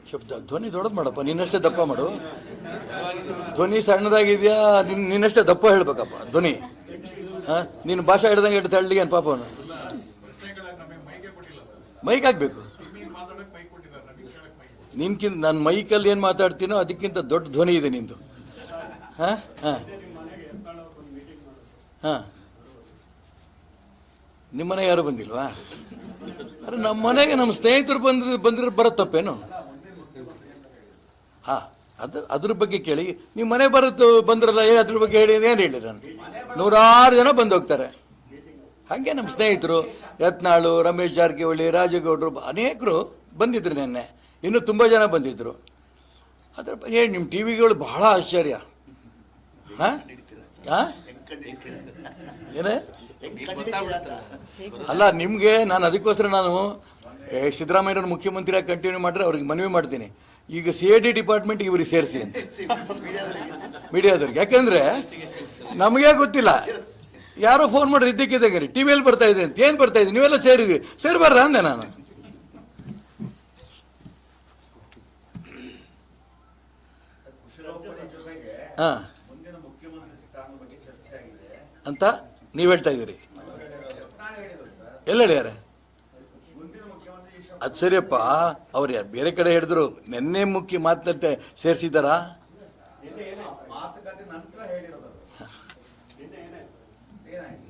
ಶಬ್ದ ಧ್ವನಿ ದೊಡ್ಡದು ಮಾಡಪ್ಪ, ನಿನ್ನಷ್ಟೇ ದಪ್ಪ ಮಾಡು. ಧ್ವನಿ ಸಣ್ಣದಾಗಿದೆಯಾ, ನಿನ್ನಷ್ಟೇ ದಪ್ಪ ಹೇಳ್ಬೇಕಪ್ಪ ಧ್ವನಿ. ಹಾಂ, ನೀನು ಭಾಷೆ ಹಿಡ್ದಂಗೆ ಹಿಡ್ದು ತಳ್ಳಿಗೆ ಏನು ಪಾಪ ಅವನು. ಮೈಕ್ ಹಾಕ್ಬೇಕು. ನಿನ್ಕಿಂತ ನಾನು ಮೈಕಲ್ಲಿ ಏನು ಮಾತಾಡ್ತೀನೋ ಅದಕ್ಕಿಂತ ದೊಡ್ಡ ಧ್ವನಿ ಇದೆ ನಿಂದು. ಹಾಂ ಹಾಂ ಹಾಂ, ನಿಮ್ಮನೆ ಯಾರು ಬಂದಿಲ್ವಾ? ಅರೆ ನಮ್ಮ ಮನೆಗೆ ನಮ್ಮ ಸ್ನೇಹಿತರು ಬಂದಿರೋ ಬರುತ್ತಪ್ಪೇನು? ಹಾಂ, ಅದ್ರ ಬಗ್ಗೆ ಕೇಳಿ. ನೀವು ಮನೆ ಬಂದ್ರಲ್ಲ, ಅದ್ರ ಬಗ್ಗೆ ಹೇಳಿ. ಏನು ಹೇಳಿ? ನಾನು 106 ಜನ ಬಂದು ಹೋಗ್ತಾರೆ. ಹಾಗೆ ನಮ್ಮ ಸ್ನೇಹಿತರು ಯತ್ನಾಳು, ರಮೇಶ್ ಜಾರಕಿಹೊಳಿ, ರಾಜೇಗೌಡರು ಅನೇಕರು ಬಂದಿದ್ರು. ನೆನ್ನೆ ಇನ್ನೂ ತುಂಬ ಜನ ಬಂದಿದ್ದರು. ಅದ್ರ ಬಗ್ಗೆ ನಿಮ್ಮ ಟಿ ವಿಗಳು ಬಹಳ ಆಶ್ಚರ್ಯ. ಹಾಂ ಹಾಂ, ಏನೇ ಅಲ್ಲ ನಿಮಗೆ ನಾನು ಅದಕ್ಕೋಸ್ಕರ ನಾನು ಸಿದ್ದರಾಮಯ್ಯವ್ರನ್ನ ಮುಖ್ಯಮಂತ್ರಿಯಾಗಿ ಕಂಟಿನ್ಯೂ ಮಾಡಿದ್ರೆ ಅವ್ರಿಗೆ ಮನವಿ ಮಾಡ್ತೀನಿ, ಈಗ CID ಡಿಪಾರ್ಟ್ಮೆಂಟ್ಗೆ ಇವ್ರಿಗೆ ಸೇರಿಸಿ ಅಂತ, ಮೀಡಿಯಾದವ್ರಿಗೆ. ಯಾಕೆಂದರೆ ನಮಗೇ ಗೊತ್ತಿಲ್ಲ. ಯಾರೋ ಫೋನ್ ಮಾಡ್ರಿ ಇದ್ದಕ್ಕಿದ್ದಂಗೆ ಟಿ ವಿಯಲ್ಲಿ ಬರ್ತಾ ಇದೆ ಅಂತ. ಏನು ಬರ್ತಾ ಇದೆ? ನೀವೆಲ್ಲ ಸೇರಬಾರ್ದ ಅಂದೆ ನಾನು. ಹಾಂ ಅಂತ ನೀವು ಹೇಳ್ತಾ ಇದ್ದೀರಿ. ಎಲ್ಲ ಹೇಳ್ಯಾರ? ಅದು ಸರಿಯಪ್ಪ, ಅವ್ರು ಯಾರು ಬೇರೆ ಕಡೆ ಹೇಳಿದ್ರು. ನೆನ್ನೆ ಮುಖ್ಯ ಮಾತನಾಡ್ತಾ ಸೇರಿಸಿದ್ದಾರಾ?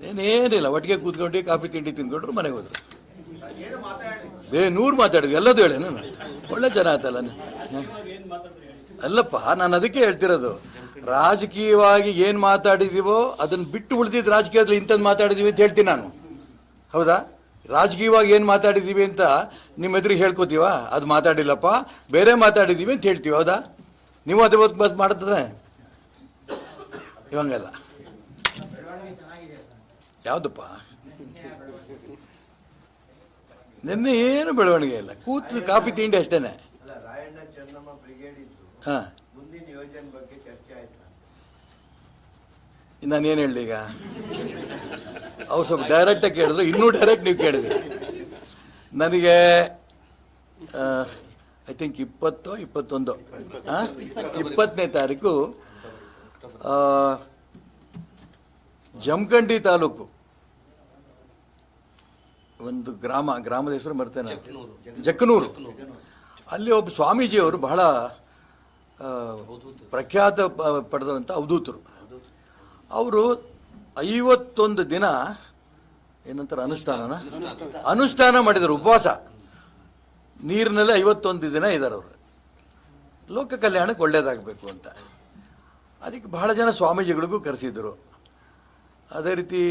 ಏನೇನಿಲ್ಲ, ಒಟ್ಟಿಗೆ ಕೂತ್ಕೊಂಡು ಕಾಫಿ ತಿಂಡಿ ತಿನ್ಕೊಂಡ್ರು ಮನೆಗೆ ಹೋದ್ರು. 100 ಮಾತಾಡಿದ್ವಿ, ಎಲ್ಲದೂ ಹೇಳಿ. ನಾನು ಒಳ್ಳೆ ಜನ ಆಯ್ತಲ್ಲ. ಅಲ್ಲಪ್ಪ, ನಾನು ಅದಕ್ಕೆ ಹೇಳ್ತಿರೋದು, ರಾಜಕೀಯವಾಗಿ ಏನು ಮಾತಾಡಿದೀವೋ ಅದನ್ನು ಬಿಟ್ಟು ಉಳಿದಿದ್ದು ರಾಜಕೀಯದಲ್ಲಿ ಇಂಥದ್ದು ಮಾತಾಡಿದೀವಿ ಅಂತ ಹೇಳ್ತೀನಿ ನಾನು. ಹೌದಾ? ರಾಜಕೀಯವಾಗಿ ಏನು ಮಾತಾಡಿದ್ದೀವಿ ಅಂತ ನಿಮ್ಮ ಎದುರಿಗೆ ಹೇಳ್ಕೊತೀವ? ಅದು ಮಾತಾಡಿಲ್ಲಪ್ಪ, ಬೇರೆ ಮಾತಾಡಿದ್ದೀವಿ ಅಂತ ಹೇಳ್ತೀವಿ. ಹೌದಾ? ನೀವು ಅದೇ ಮಾಡ್ತದೆ ಇವಂಗಲ್ಲ. ಯಾವುದಪ್ಪ? ನಿನ್ನೆ ಏನು ಬೆಳವಣಿಗೆ ಇಲ್ಲ, ಕೂತು ಕಾಫಿ ತಿಂಡಿ ಅಷ್ಟೇ. ಹಾಂ, ನಾನೇನು ಹೇಳಲಿ ಈಗ? ಅವ್ರು ಸ್ವಲ್ಪ ಡೈರೆಕ್ಟಾಗಿ ಕೇಳಿದ್ರು, ಇನ್ನೂ ಡೈರೆಕ್ಟ್ ನೀವು ಕೇಳಿದ್ರಿ. ನನಗೆ ಐ ಥಿಂಕ್ 21 20ನೇ ತಾರೀಕು ಜಮಖಂಡಿ ತಾಲೂಕು ಒಂದು ಗ್ರಾಮದ ಹೆಸರು ಬರ್ತೇನೆ, ಜಕ್ಕನೂರು. ಅಲ್ಲಿ ಒಬ್ಬ ಸ್ವಾಮೀಜಿಯವರು ಬಹಳ ಪ್ರಖ್ಯಾತ ಪಡೆದಂಥ ಅವಧೂತರು. ಅವರು 51 ದಿನ ಏನಂತಾರೆ ಅನುಷ್ಠಾನ ಮಾಡಿದರು. ಉಪವಾಸ ನೀರಿನಲ್ಲಿ 51 ದಿನ ಇದ್ದಾರೆ ಅವರು. ಲೋಕ ಕಲ್ಯಾಣಕ್ಕೆ ಒಳ್ಳೆಯದಾಗಬೇಕು ಅಂತ. ಅದಕ್ಕೆ ಬಹಳ ಜನ ಸ್ವಾಮೀಜಿಗಳಿಗೂ ಕರೆಸಿದ್ರು. ಅದೇ ರೀತಿ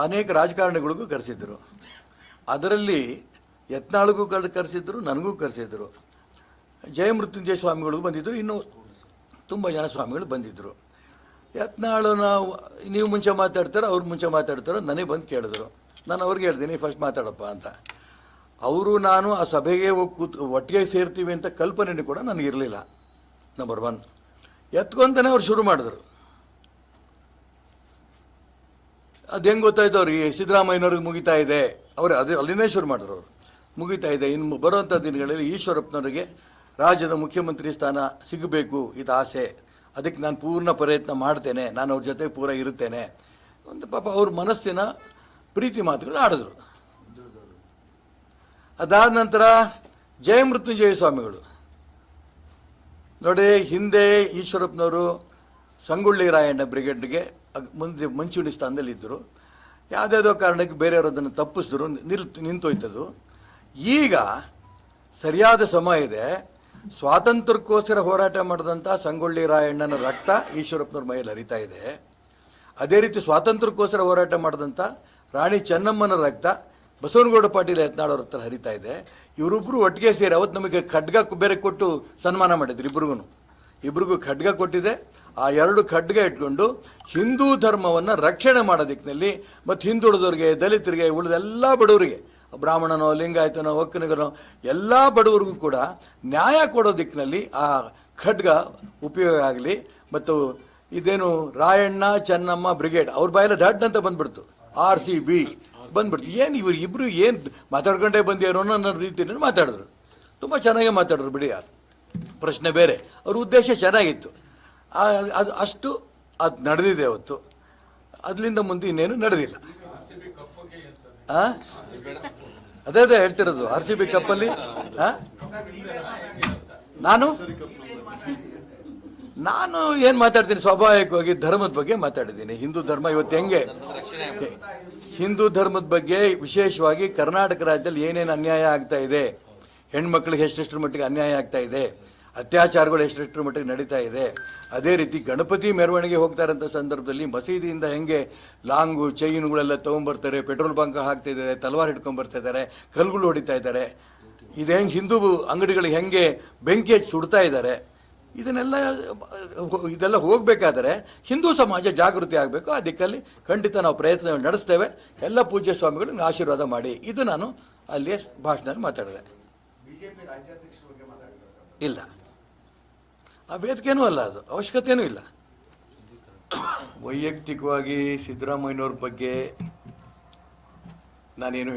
ಅನೇಕ ರಾಜಕಾರಣಿಗಳಿಗೂ ಕರೆಸಿದ್ರು. ಅದರಲ್ಲಿ ಯತ್ನಾಳಿಗೂ ಕರೆಸಿದ್ರು, ನನಗೂ ಕರೆಸಿದ್ರು, ಜಯಮೃತ್ಯುಂಜಯ ಸ್ವಾಮಿಗಳಿಗೂ ಬಂದಿದ್ದರು, ಇನ್ನೂ ತುಂಬ ಜನ ಸ್ವಾಮಿಗಳು ಬಂದಿದ್ದರು. ಯತ್ನಾಳು ನೀವು ಮುಂಚೆ ಮಾತಾಡ್ತಾರೋ ಅವ್ರು ಮುಂಚೆ ಮಾತಾಡ್ತಾರೋ ನನಗೆ ಬಂದು ಕೇಳಿದ್ರು. ನಾನು ಅವ್ರಿಗೆ ಹೇಳ್ತೀನಿ ಫಸ್ಟ್ ಮಾತಾಡಪ್ಪ ಅಂತ. ಅವರು ನಾನು ಆ ಸಭೆಗೆ ಒಟ್ಟಿಗೆ ಸೇರ್ತೀವಿ ಅಂತ ಕಲ್ಪನೆ ಕೂಡ ನನಗಿರಲಿಲ್ಲ. ನಂಬರ್ 1 ಎತ್ಕೊಂತಾನೆ ಅವ್ರು ಶುರು ಮಾಡಿದ್ರು. ಅದು ಹೆಂಗೆ ಗೊತ್ತಾಯ್ತು ಅವ್ರಿಗೆ? ಸಿದ್ದರಾಮಯ್ಯನವ್ರಿಗೆ ಮುಗಿತಾ ಇದೆ, ಅವರು ಅದೇ ಅಲ್ಲಿಂದೇ ಶುರು ಮಾಡಿದ್ರು. ಅವರು ಮುಗಿತಾ ಇದೆ, ಇನ್ನು ಬರುವಂಥ ದಿನಗಳಲ್ಲಿ ಈಶ್ವರಪ್ಪನವರಿಗೆ ರಾಜ್ಯದ ಮುಖ್ಯಮಂತ್ರಿ ಸ್ಥಾನ ಸಿಗಬೇಕು, ಇದು ಆಸೆ. ಅದಕ್ಕೆ ನಾನು ಪೂರ್ಣ ಪ್ರಯತ್ನ ಮಾಡ್ತೇನೆ, ನಾನು ಅವ್ರ ಜೊತೆ ಪೂರ ಇರುತ್ತೇನೆ ಒಂದು ಪಾಪ ಅವ್ರ ಮನಸ್ಸಿನ ಪ್ರೀತಿ ಮಾತುಗಳು ಆಡಿದ್ರು. ಅದಾದ ನಂತರ ಜಯಮೃತ್ಯುಂಜಯ ಸ್ವಾಮಿಗಳು ನೋಡಿ, ಹಿಂದೆ ಈಶ್ವರಪ್ಪನವರು ಸಂಗೊಳ್ಳಿ ರಾಯಣ್ಣ ಬ್ರಿಗೇಡ್ಗೆ ಮುಂದೆ ಮುಂಚೂಣಿ ಸ್ಥಾನದಲ್ಲಿದ್ದರು. ಯಾವುದ್ಯಾವುದೋ ಕಾರಣಕ್ಕೆ ಬೇರೆಯವರು ಅದನ್ನು ತಪ್ಪಿಸಿದ್ರು, ನಿಂತೋಯ್ತದು. ಈಗ ಸರಿಯಾದ ಸಮಯ ಇದೆ. ಸ್ವಾತಂತ್ರ್ಯಕ್ಕೋಸ್ಕರ ಹೋರಾಟ ಮಾಡಿದಂಥ ಸಂಗೊಳ್ಳಿ ರಾಯಣ್ಣನ ರಕ್ತ ಈಶ್ವರಪ್ಪನವ್ರ ಮೈಯಲ್ಲಿ ಹರಿತಾ ಇದೆ. ಅದೇ ರೀತಿ ಸ್ವಾತಂತ್ರ್ಯಕ್ಕೋಸ್ಕರ ಹೋರಾಟ ಮಾಡಿದಂಥ ರಾಣಿ ಚೆನ್ನಮ್ಮನ ರಕ್ತ ಬಸವನಗೌಡ ಪಾಟೀಲ್ ಯತ್ನಾಳವ್ರ ಹತ್ರ ಹರಿತಾ ಇದೆ. ಇವರಿಬ್ಬರು ಒಟ್ಟಿಗೆ ಸೇರಿ ಅವತ್ತು ನಮಗೆ ಖಡ್ಗ ಬೇರೆ ಕೊಟ್ಟು ಸನ್ಮಾನ ಮಾಡಿದ್ರು. ಇಬ್ರಿಗೂ ಖಡ್ಗ ಕೊಟ್ಟಿದೆ. ಆ 2 ಖಡ್ಗ ಇಟ್ಕೊಂಡು ಹಿಂದೂ ಧರ್ಮವನ್ನು ರಕ್ಷಣೆ ಮಾಡೋ ದಿಕ್ಕಿನಲ್ಲಿ ಮತ್ತು ಹಿಂದುಳಿದವ್ರಿಗೆ, ದಲಿತರಿಗೆ, ಉಳಿದೆಲ್ಲ ಬಡವರಿಗೆ, ಬ್ರಾಹ್ಮಣನೋ, ಲಿಂಗಾಯತನೋ, ಒಕ್ಕಲಿಗನೋ ಎಲ್ಲ ಬಡವರಿಗೂ ಕೂಡ ನ್ಯಾಯ ಕೊಡೋ ದಿಕ್ಕಿನಲ್ಲಿ ಆ ಖಡ್ಗ ಉಪಯೋಗ ಆಗಲಿ. ಮತ್ತು ಇದೇನು ರಾಯಣ್ಣ ಚೆನ್ನಮ್ಮ ಬ್ರಿಗೇಡ್ ಅವ್ರ ಬಾಯೆಲ್ಲ ದಡ್ ಅಂತ ಬಂದ್ಬಿಡ್ತು, RCB ಬಂದ್ಬಿಡ್ತು. ಏನು ಇಬ್ಬರು ಏನು ಮಾತಾಡ್ಕೊಂಡೇ ಬಂದಿರೋ ಅನ್ನೋ ರೀತಿಯಲ್ಲಿ ಮಾತಾಡಿದ್ರು. ತುಂಬ ಚೆನ್ನಾಗೇ ಮಾತಾಡಿದ್ರು ಬಿಡಿ, ಯಾರು ಪ್ರಶ್ನೆ ಬೇರೆ, ಅವ್ರ ಉದ್ದೇಶ ಚೆನ್ನಾಗಿತ್ತು. ಅದು ನಡೆದಿದೆ ಅವತ್ತು, ಅದರಿಂದ ಮುಂದೆ ಇನ್ನೇನು ನಡೆದಿಲ್ಲ. ಅದೇ ಹೇಳ್ತಿರೋದು RCB ಕಪ್ಪಲ್ಲಿ. ನಾನು ಏನು ಮಾತಾಡ್ತೀನಿ, ಸ್ವಾಭಾವಿಕವಾಗಿ ಧರ್ಮದ ಬಗ್ಗೆ ಮಾತಾಡಿದ್ದೀನಿ. ಹಿಂದೂ ಧರ್ಮ ಇವತ್ತು ಹೆಂಗೆ, ಹಿಂದೂ ಧರ್ಮದ ಬಗ್ಗೆ ವಿಶೇಷವಾಗಿ ಕರ್ನಾಟಕ ರಾಜ್ಯದಲ್ಲಿ ಏನೇನು ಅನ್ಯಾಯ ಆಗ್ತಾ ಇದೆ, ಹೆಣ್ಮಕ್ಳಿಗೆ ಎಷ್ಟೆಷ್ಟರ ಮಟ್ಟಿಗೆ ಅನ್ಯಾಯ ಆಗ್ತಾ ಇದೆ, ಅತ್ಯಾಚಾರಗಳು ಎಷ್ಟೆಷ್ಟರ ಮಟ್ಟಿಗೆ ನಡೀತಾ ಇದೆ, ಅದೇ ರೀತಿ ಗಣಪತಿ ಮೆರವಣಿಗೆ ಹೋಗ್ತಾ ಇರೋಂಥ ಸಂದರ್ಭದಲ್ಲಿ ಮಸೀದಿಯಿಂದ ಹೆಂಗೆ ಲಾಂಗು ಚೈನುಗಳೆಲ್ಲ ತೊಗೊಂಬರ್ತಾರೆ, ಪೆಟ್ರೋಲ್ ಬಂಕ್ ಹಾಕ್ತಿದ್ದಾರೆ, ತಲವಾರು ಹಿಡ್ಕೊಂಬರ್ತಾ ಇದ್ದಾರೆ, ಕಲ್ಗಳು ಹೊಡಿತಾ ಇದ್ದಾರೆ, ಇದು ಹೆಂಗೆ ಹಿಂದೂ ಅಂಗಡಿಗಳಿಗೆ ಹೆಂಗೆ ಬೆಂಕಿ ಹಚ್ಚಿ ಸುಡ್ತಾ ಇದ್ದಾರೆ, ಇದೆಲ್ಲ ಹೋಗಬೇಕಾದರೆ ಹಿಂದೂ ಸಮಾಜ ಜಾಗೃತಿ ಆಗಬೇಕು. ಆ ದಿಕ್ಕಲ್ಲಿ ಖಂಡಿತ ನಾವು ಪ್ರಯತ್ನ ನಡೆಸ್ತೇವೆ. ಎಲ್ಲ ಪೂಜ್ಯ ಸ್ವಾಮಿಗಳಿಗೆ ಆಶೀರ್ವಾದ ಮಾಡಿ. ಇದು ನಾನು ಅಲ್ಲಿ ಭಾಷಣದಲ್ಲಿ ಮಾತಾಡಿದೆ. ಇಲ್ಲ, ಆ ವೇದಿಕೆನೂ ಅಲ್ಲ, ಅದು ಅವಶ್ಯಕತೆಯೂ ಇಲ್ಲ. ವೈಯಕ್ತಿಕವಾಗಿ ಸಿದ್ದರಾಮಯ್ಯನವ್ರ ಬಗ್ಗೆ ನಾನೇನು